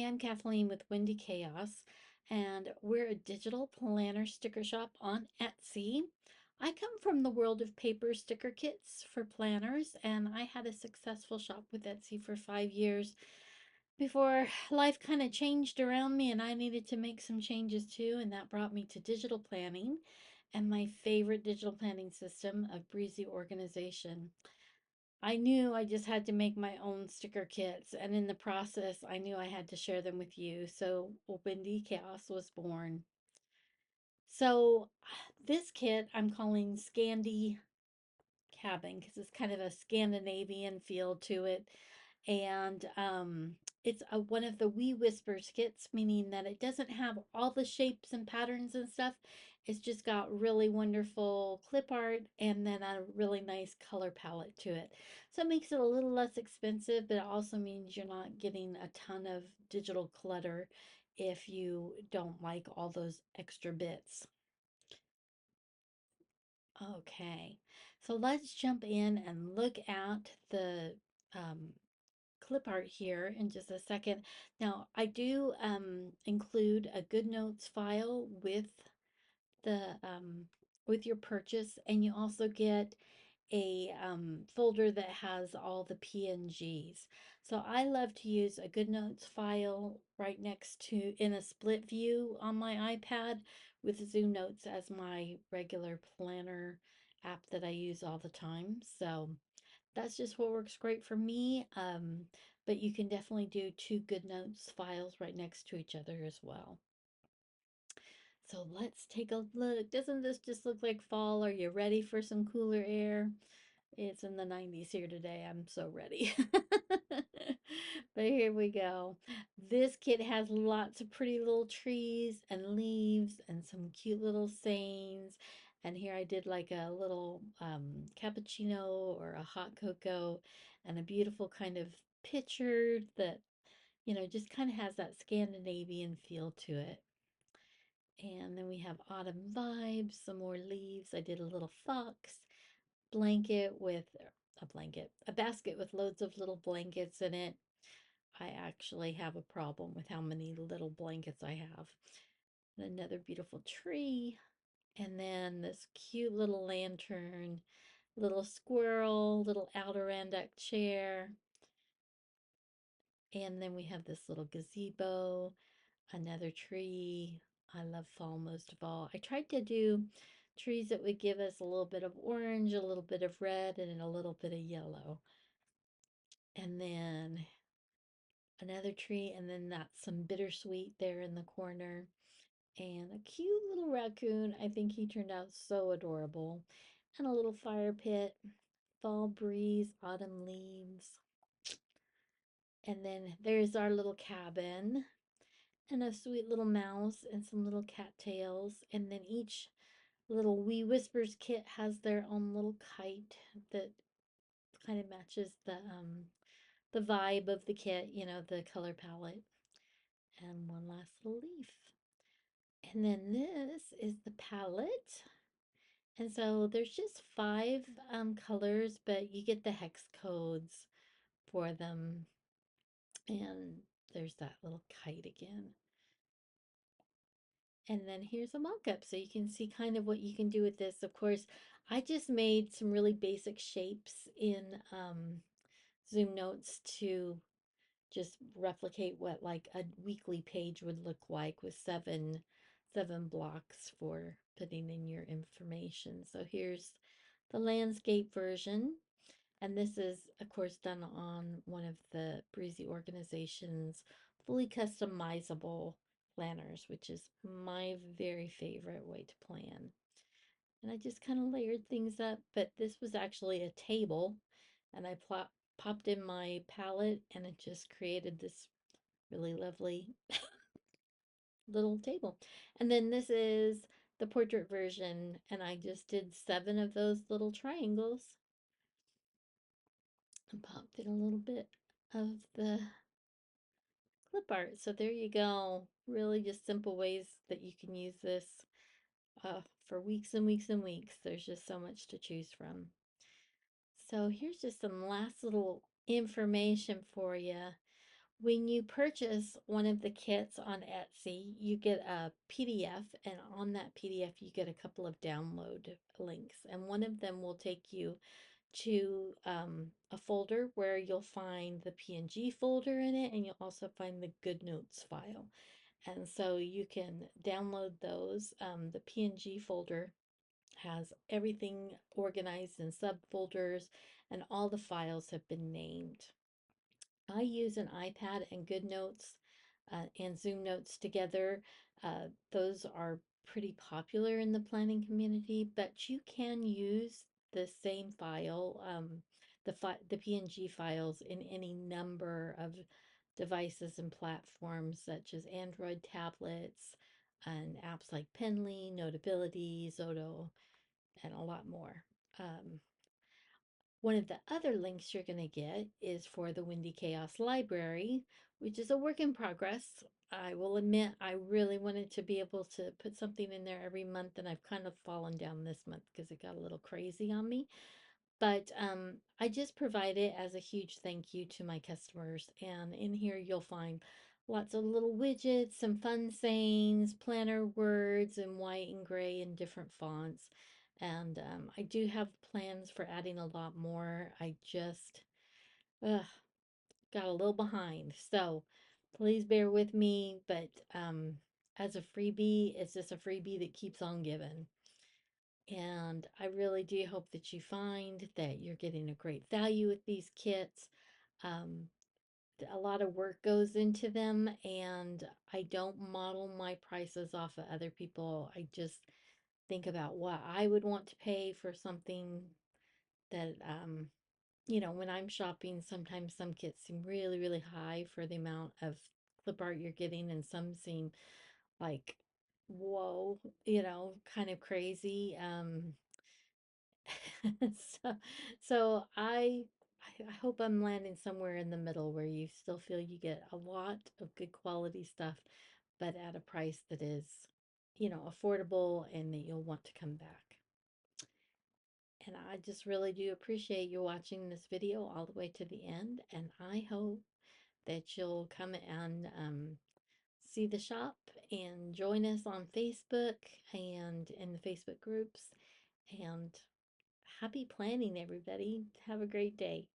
I'm Kathleen with Windy Chaos, and we're a digital planner sticker shop on Etsy. I come from the world of paper sticker kits for planners, and I had a successful shop with Etsy for 5 years before life kind of changed around me and I needed to make some changes too, and that brought me to digital planning and my favorite digital planning system of Breezy Organization. I knew I just had to make my own sticker kits, and in the process, I knew I had to share them with you. So, Windy Chaos was born. So, this kit I'm calling Scandi Cabin because it's kind of a Scandinavian feel to it. And it's one of the Wee Whispers kits, meaning that it doesn't have all the shapes and patterns and stuff. It's just got really wonderful clip art and then a really nice color palette to it. So it makes it a little less expensive, but it also means you're not getting a ton of digital clutter if you don't like all those extra bits. Okay, so let's jump in and look at the um, clip art here in just a second. Now, I do include a good notes file the with your purchase, and you also get a folder that has all the PNGs. So I love to use a good notes file right next to in a split view on my iPad with Zoom Notes as my regular planner app that I use all the time. So that's just what works great for me. But you can definitely do two good notes files right next to each other as well. So let's take a look. Doesn't this just look like fall? Are you ready for some cooler air? It's in the 90s here today. I'm so ready. But here we go. This kit has lots of pretty little trees and leaves and some cute little sayings. And here I did like a little cappuccino or a hot cocoa and a beautiful kind of picture that, just kind of has that Scandinavian feel to it. And then we have autumn vibes, some more leaves. I did a little fox blanket with a basket with loads of little blankets in it. I actually have a problem with how many little blankets I have. And another beautiful tree. And then this cute little lantern, little squirrel, little Adirondack chair. And then we have this little gazebo, another tree. I love fall most of all. I tried to do trees that would give us a little bit of orange, a little bit of red, and a little bit of yellow. And then another tree, and then that's some bittersweet there in the corner. And a cute little raccoon. I think he turned out so adorable. And a little fire pit, fall breeze, autumn leaves. And then there's our little cabin and a sweet little mouse and some little cattails. And then each little Wee Whispers kit has their own little kite that kind of matches the vibe of the kit, the color palette. And one last little leaf. And then this is the palette. And so there's just five colors, but you get the hex codes for them. And there's that little kite again. And then here's a mock-up so you can see kind of what you can do with this. Of course, I just made some really basic shapes in Zoom Notes to just replicate what like a weekly page would look like with seven blocks for putting in your information. So here's the landscape version. And this is, of course, done on one of the Breezy Organization's fully customizable planners, which is my very favorite way to plan. And I just kind of layered things up, but this was actually a table, and I popped in my palette, and it just created this really lovely little table. And then this is the portrait version, and I just did 7 of those little triangles and popped in a little bit of the clip art. So there you go. Really just simple ways that you can use this for weeks and weeks and weeks. There's just so much to choose from. So here's just some last little information for you. When you purchase one of the kits on Etsy, you get a PDF, and on that PDF, you get a couple of download links. And one of them will take you to a folder where you'll find the PNG folder in it, and you'll also find the Good Notes file. And so you can download those. The PNG folder has everything organized in subfolders, and all the files have been named. I use an iPad and GoodNotes and Zoom Notes together. Those are pretty popular in the planning community, but you can use the same file, the PNG files in any number of devices and platforms such as Android tablets and apps like Penly, Notability, Zoto, and a lot more. Um, One of the other links you're going to get is for the Windy Chaos Library, which is a work in progress. I will admit I really wanted to be able to put something in there every month, and I've kind of fallen down this month because it got a little crazy on me. But I just provide it as a huge thank you to my customers. And in here, you'll find lots of little widgets, some fun sayings, planner words in white and gray in different fonts. And I do have plans for adding a lot more. I just ugh, got a little behind. So please bear with me. But as a freebie, it's just a freebie that keeps on giving. And I really do hope that you find that you're getting a great value with these kits. Um, a lot of work goes into them, and I don't model my prices off of other people. I just think about what I would want to pay for something that, when I'm shopping, sometimes some kits seem really, really high for the amount of clip art you're getting, and some seem like, whoa, kind of crazy. So, so I hope I'm landing somewhere in the middle where you still feel you get a lot of good quality stuff, but at a price that is, affordable and that you'll want to come back. And I just really do appreciate you watching this video all the way to the end, and I hope that you'll come and see the shop and join us on Facebook and in the Facebook groups. And happy planning, everybody. Have a great day.